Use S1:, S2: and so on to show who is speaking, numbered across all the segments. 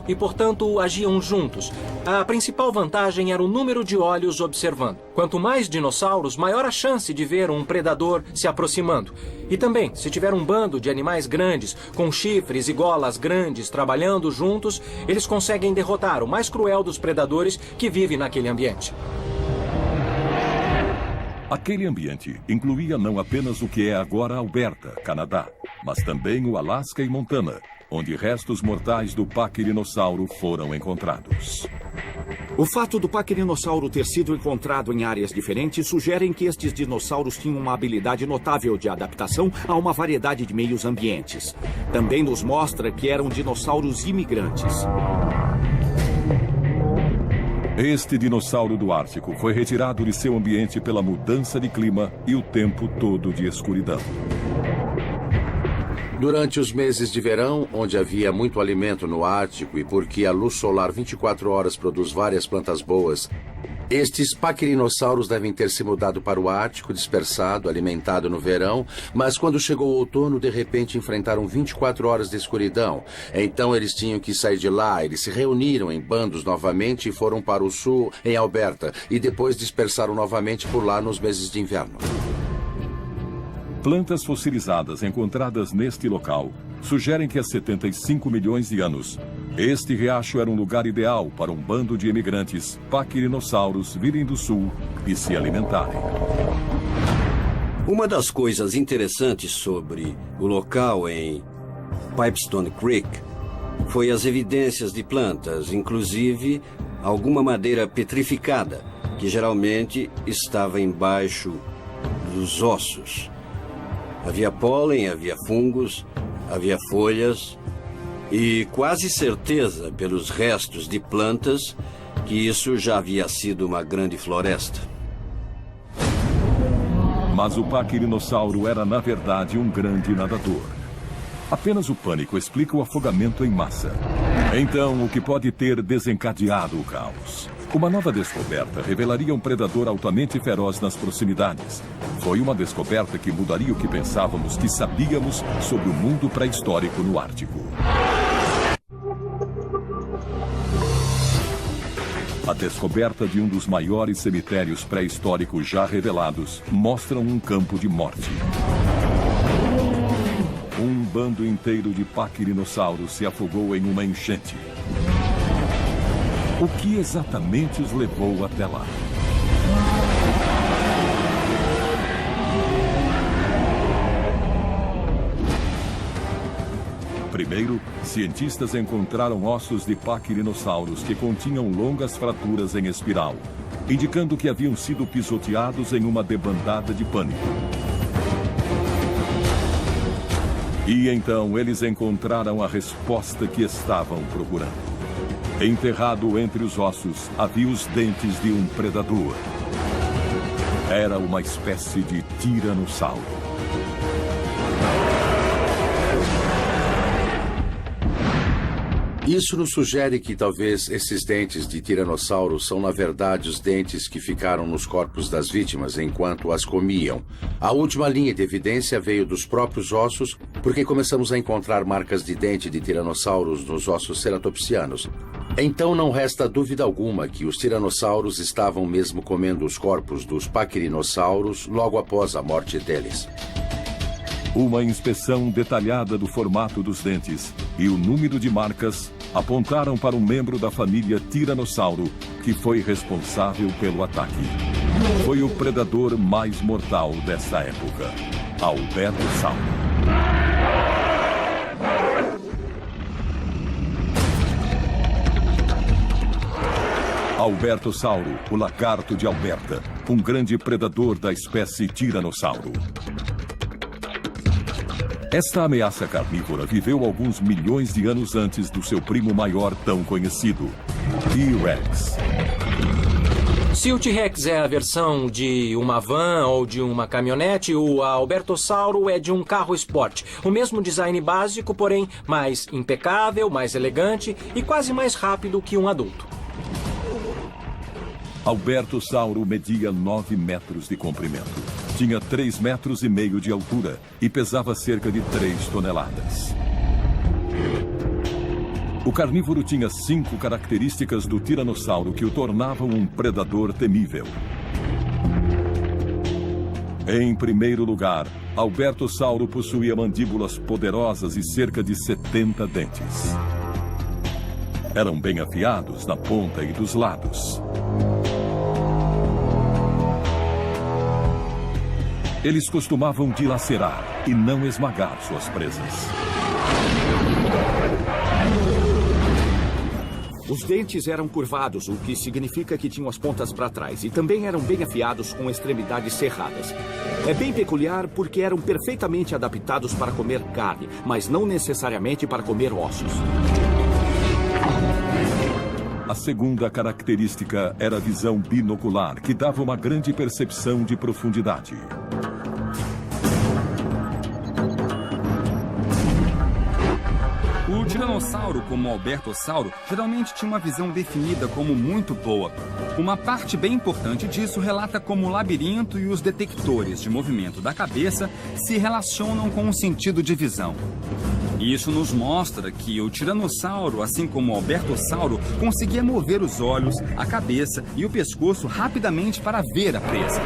S1: e, portanto, agiam juntos. A principal vantagem era o número de olhos observando. Quanto mais dinossauros, maior a chance de ver um predador se aproximando. E também, se tiver um bando de animais grandes, com chifres e golas grandes trabalhando juntos, eles conseguem derrotar o mais cruel dos predadores que vive naquele ambiente.
S2: Aquele ambiente incluía não apenas o que é agora Alberta, Canadá, mas também o Alasca e Montana, onde restos mortais do paquirinossauro foram encontrados.
S3: O fato do paquirinossauro ter sido encontrado em áreas diferentes sugerem que estes dinossauros tinham uma habilidade notável de adaptação a uma variedade de meios ambientes. Também nos mostra que eram dinossauros imigrantes.
S2: Este dinossauro do Ártico foi retirado de seu ambiente pela mudança de clima e o tempo todo de escuridão.
S4: Durante os meses de verão, onde havia muito alimento no Ártico e porque a luz solar 24 horas produz várias plantas boas, estes paquirinossauros devem ter se mudado para o Ártico, dispersado, alimentado no verão, mas quando chegou o outono, de repente enfrentaram 24 horas de escuridão. Então eles tinham que sair de lá, eles se reuniram em bandos novamente e foram para o sul, em Alberta, e depois dispersaram novamente por lá nos meses de inverno.
S2: Plantas fossilizadas encontradas neste local sugerem que há 75 milhões de anos, este riacho era um lugar ideal para um bando de imigrantes paquirinossauros virem do sul e se alimentarem.
S5: Uma das coisas interessantes sobre o local em Pipestone Creek foi as evidências de plantas, inclusive alguma madeira petrificada, que geralmente estava embaixo dos ossos. Havia pólen, havia fungos, havia folhas e quase certeza, pelos restos de plantas, que isso já havia sido uma grande floresta.
S2: Mas o paquirinossauro era, na verdade, um grande nadador. Apenas o pânico explica o afogamento em massa. Então, o que pode ter desencadeado o caos? Uma nova descoberta revelaria um predador altamente feroz nas proximidades. Foi uma descoberta que mudaria o que pensávamos que sabíamos sobre o mundo pré-histórico no Ártico. A descoberta de um dos maiores cemitérios pré-históricos já revelados mostra um campo de morte. Um bando inteiro de paquirinossauros se afogou em uma enchente. O que exatamente os levou até lá? Primeiro, cientistas encontraram ossos de paquirinossauros que continham longas fraturas em espiral, indicando que haviam sido pisoteados em uma debandada de pânico. E então eles encontraram a resposta que estavam procurando. Enterrado entre os ossos, havia os dentes de um predador. Era uma espécie de tiranossauro.
S4: Isso nos sugere que talvez esses dentes de tiranossauro são, na verdade, os dentes que ficaram nos corpos das vítimas enquanto as comiam. A última linha de evidência veio dos próprios ossos, porque começamos a encontrar marcas de dente de tiranossauros nos ossos ceratopsianos. Então não resta dúvida alguma que os tiranossauros estavam mesmo comendo os corpos dos paquirinossauros logo após a morte deles.
S2: Uma inspeção detalhada do formato dos dentes e o número de marcas apontaram para um membro da família Tiranossauro que foi responsável pelo ataque. Foi o predador mais mortal dessa época, Albertossauro. Albertossauro, o lagarto de Alberta, um grande predador da espécie Tiranossauro. Esta ameaça carnívora viveu alguns milhões de anos antes do seu primo maior tão conhecido, T-Rex.
S1: Se o T-Rex é a versão de uma van ou de uma caminhonete, o Albertossauro é de um carro esporte. O mesmo design básico, porém mais impecável, mais elegante e quase mais rápido que um adulto.
S2: Albertossauro media 9 metros de comprimento. Tinha 3,5 metros de altura e pesava cerca de 3 toneladas. O carnívoro tinha 5 características do tiranossauro que o tornavam um predador temível. Em primeiro lugar, Albertossauro possuía mandíbulas poderosas e cerca de 70 dentes. Eram bem afiados na ponta e dos lados. Eles costumavam dilacerar e não esmagar suas presas.
S3: Os dentes eram curvados, o que significa que tinham as pontas para trás, e também eram bem afiados com extremidades cerradas. É bem peculiar porque eram perfeitamente adaptados para comer carne, mas não necessariamente para comer ossos.
S2: A segunda característica era a visão binocular, que dava uma grande percepção de profundidade.
S6: O tiranossauro, como o albertossauro, geralmente tinha uma visão definida como muito boa. Uma parte bem importante disso relata como o labirinto e os detectores de movimento da cabeça se relacionam com o sentido de visão. Isso nos mostra que o tiranossauro, assim como o albertossauro, conseguia mover os olhos, a cabeça e o pescoço rapidamente para ver a presa.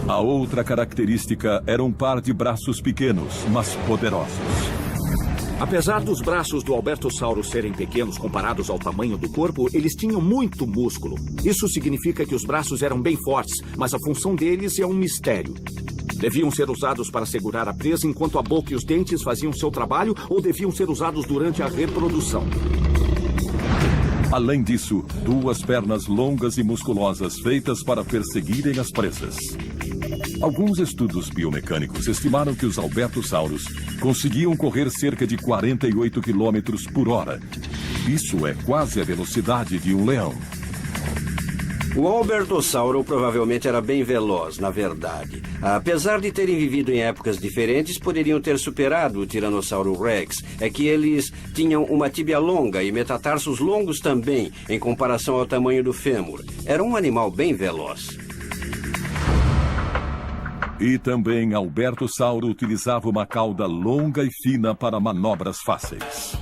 S2: A outra característica era um par de braços pequenos, mas poderosos.
S3: Apesar dos braços do albertossauro serem pequenos comparados ao tamanho do corpo, eles tinham muito músculo. Isso significa que os braços eram bem fortes, mas a função deles é um mistério. Deviam ser usados para segurar a presa enquanto a boca e os dentes faziam seu trabalho ou deviam ser usados durante a reprodução.
S2: Além disso, 2 pernas longas e musculosas feitas para perseguirem as presas. Alguns estudos biomecânicos estimaram que os albertossauros conseguiam correr cerca de 48 km por hora. Isso é quase a velocidade de um leão.
S5: O albertossauro provavelmente era bem veloz, na verdade. Apesar de terem vivido em épocas diferentes, poderiam ter superado o Tiranossauro Rex. É que eles tinham uma tíbia longa e metatarsos longos também, em comparação ao tamanho do fêmur. Era um animal bem veloz.
S2: E também Albertossauro utilizava uma cauda longa e fina para manobras fáceis.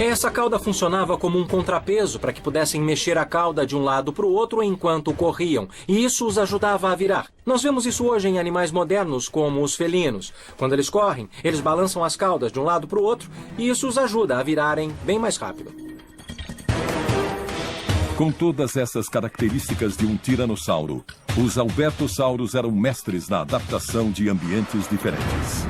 S1: Essa cauda funcionava como um contrapeso para que pudessem mexer a cauda de um lado para o outro enquanto corriam, e isso os ajudava a virar. Nós vemos isso hoje em animais modernos, como os felinos. Quando eles correm, eles balançam as caudas de um lado para o outro, e isso os ajuda a virarem bem mais rápido.
S2: Com todas essas características de um tiranossauro, os albertossauros eram mestres na adaptação de ambientes diferentes.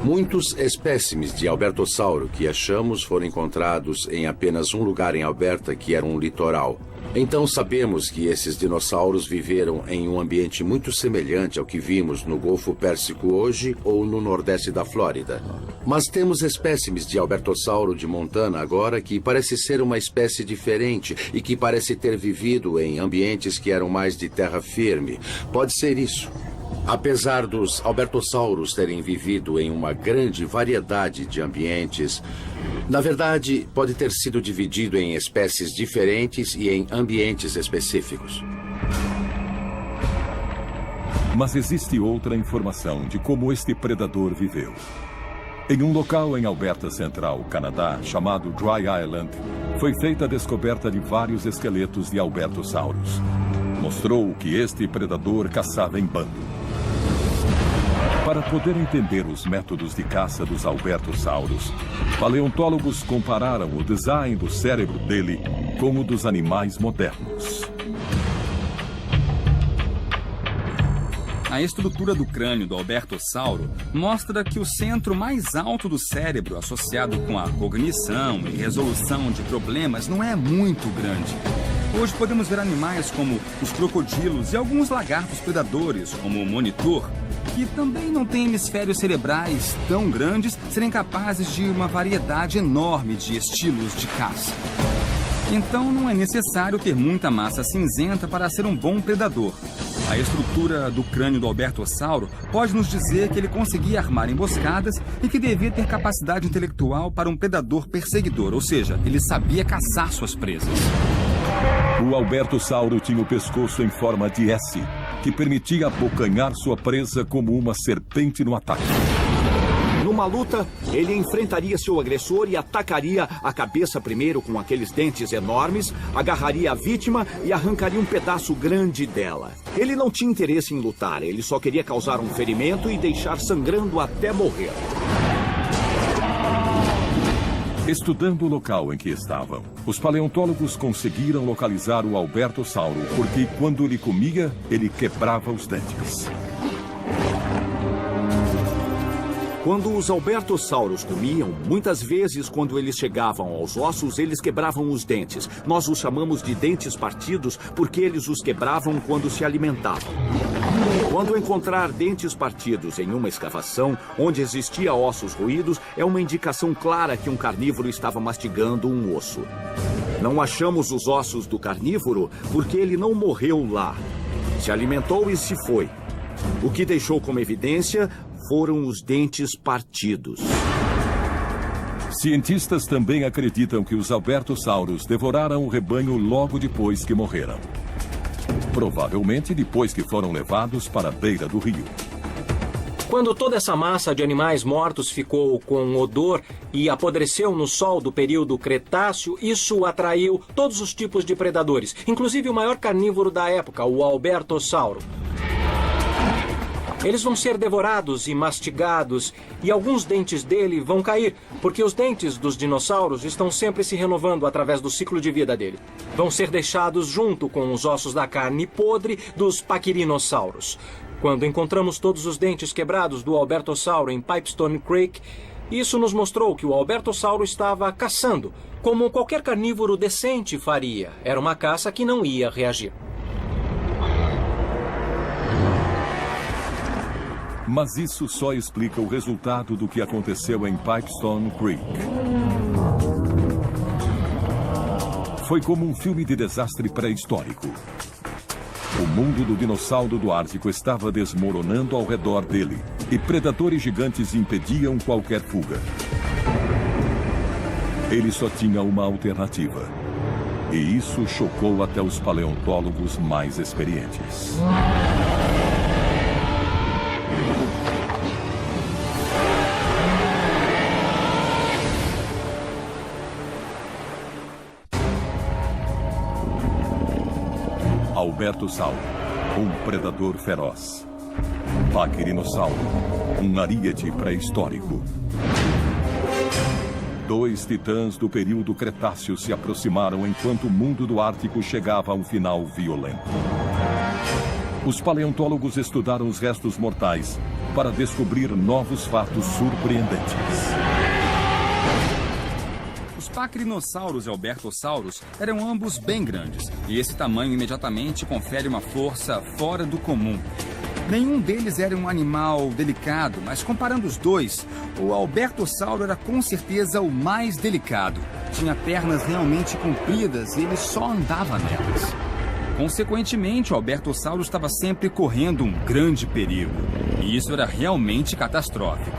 S4: Muitos espécimes de albertossauro que achamos foram encontrados em apenas um lugar em Alberta, que era um litoral. Então sabemos que esses dinossauros viveram em um ambiente muito semelhante ao que vimos no Golfo Pérsico hoje ou no nordeste da Flórida. Mas temos espécimes de albertossauro de Montana agora que parece ser uma espécie diferente e que parece ter vivido em ambientes que eram mais de terra firme. Pode ser isso. Apesar dos albertossauros terem vivido em uma grande variedade de ambientes, na verdade, pode ter sido dividido em espécies diferentes e em ambientes específicos.
S2: Mas existe outra informação de como este predador viveu. Em um local em Alberta Central, Canadá, chamado Dry Island, foi feita a descoberta de vários esqueletos de albertossauros. Mostrou que este predador caçava em bando. Para poder entender os métodos de caça dos albertossauros, paleontólogos compararam o design do cérebro dele com o dos animais modernos.
S6: A estrutura do crânio do albertossauro mostra que o centro mais alto do cérebro, associado com a cognição e resolução de problemas, não é muito grande. Hoje podemos ver animais como os crocodilos e alguns lagartos predadores, como o monitor, que também não têm hemisférios cerebrais tão grandes, serem capazes de uma variedade enorme de estilos de caça. Então não é necessário ter muita massa cinzenta para ser um bom predador. A estrutura do crânio do albertossauro pode nos dizer que ele conseguia armar emboscadas e que devia ter capacidade intelectual para um predador perseguidor, ou seja, ele sabia caçar suas presas.
S2: O albertossauro tinha o pescoço em forma de S, que permitia abocanhar sua presa como uma serpente no ataque.
S3: Numa Numa luta, ele enfrentaria seu agressor e atacaria a cabeça primeiro com aqueles dentes enormes, agarraria a vítima e arrancaria um pedaço grande dela. Ele não tinha interesse em lutar, ele só queria causar um ferimento e deixar sangrando até morrer.
S2: Estudando o local em que estavam, os paleontólogos conseguiram localizar o Albertossauro porque, quando ele comia, ele quebrava os dentes.
S3: Quando os albertossauros comiam, muitas vezes, quando eles chegavam aos ossos, eles quebravam os dentes. Nós os chamamos de dentes partidos porque eles os quebravam quando se alimentavam. Quando encontrar dentes partidos em uma escavação, onde existia ossos roídos, é uma indicação clara que um carnívoro estava mastigando um osso. Não achamos os ossos do carnívoro porque ele não morreu lá. Se alimentou e se foi. O que deixou como evidência foram os dentes partidos.
S2: Cientistas também acreditam que os albertossauros devoraram o rebanho logo depois que morreram. Provavelmente depois que foram levados para a beira do rio.
S1: Quando toda essa massa de animais mortos ficou com odor e apodreceu no sol do período Cretáceo, isso atraiu todos os tipos de predadores, inclusive o maior carnívoro da época, o Albertossauro. Eles vão ser devorados e mastigados, e alguns dentes dele vão cair, porque os dentes dos dinossauros estão sempre se renovando através do ciclo de vida dele. Vão ser deixados junto com os ossos da carne podre dos paquirinossauros. Quando encontramos todos os dentes quebrados do Albertossauro em Pipestone Creek, isso nos mostrou que o Albertossauro estava caçando, como qualquer carnívoro decente faria. Era uma caça que não ia reagir.
S2: Mas isso só explica o resultado do que aconteceu em Pipestone Creek. Foi como um filme de desastre pré-histórico. O mundo do dinossauro do Ártico estava desmoronando ao redor dele, e predadores gigantes impediam qualquer fuga. Ele só tinha uma alternativa. E isso chocou até os paleontólogos mais experientes. Albertossauro, um predador feroz. Paquirinossauro, um aríade pré-histórico. Dois titãs do período Cretáceo se aproximaram enquanto o mundo do Ártico chegava a um final violento. Os paleontólogos estudaram os restos mortais para descobrir novos fatos surpreendentes.
S6: Os paquirinossauros e albertossauros eram ambos bem grandes, e esse tamanho imediatamente confere uma força fora do comum. Nenhum deles era um animal delicado, mas comparando os dois, o albertossauro era com certeza o mais delicado. Tinha pernas realmente compridas e ele só andava nelas. Consequentemente, o albertossauro estava sempre correndo um grande perigo, e isso era realmente catastrófico.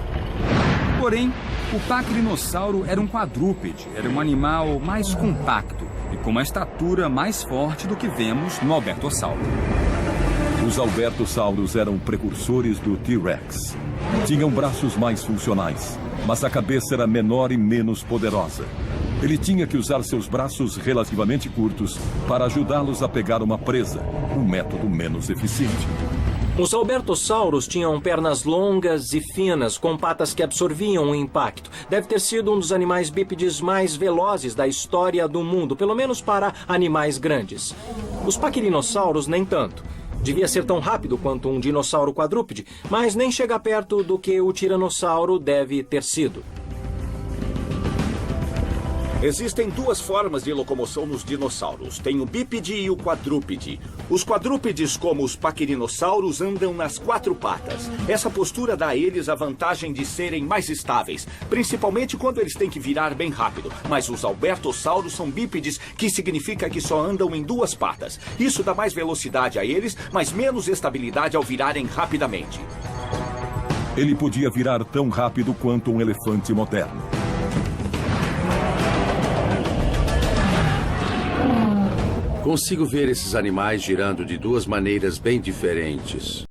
S6: Porém, o paquirinossauro era um quadrúpede, era um animal mais compacto e com uma estatura mais forte do que vemos no albertossauro.
S2: Os albertossauros eram precursores do T-Rex. Tinham braços mais funcionais, mas a cabeça era menor e menos poderosa. Ele tinha que usar seus braços relativamente curtos para ajudá-los a pegar uma presa, um método menos eficiente.
S1: Os albertossauros tinham pernas longas e finas, com patas que absorviam o impacto. Deve ter sido um dos animais bípedes mais velozes da história do mundo, pelo menos para animais grandes. Os paquirinossauros nem tanto. Devia ser tão rápido quanto um dinossauro quadrúpede, mas nem chega perto do que o tiranossauro deve ter sido.
S3: Existem duas formas de locomoção nos dinossauros. Tem o bípede e o quadrúpede. Os quadrúpedes, como os paquirinossauros, andam nas quatro patas. Essa postura dá a eles a vantagem de serem mais estáveis, principalmente quando eles têm que virar bem rápido. Mas os albertossauros são bípedes, que significa que só andam em duas patas. Isso dá mais velocidade a eles, mas menos estabilidade ao virarem rapidamente.
S2: Ele podia virar tão rápido quanto um elefante moderno.
S4: Consigo ver esses animais girando de duas maneiras bem diferentes.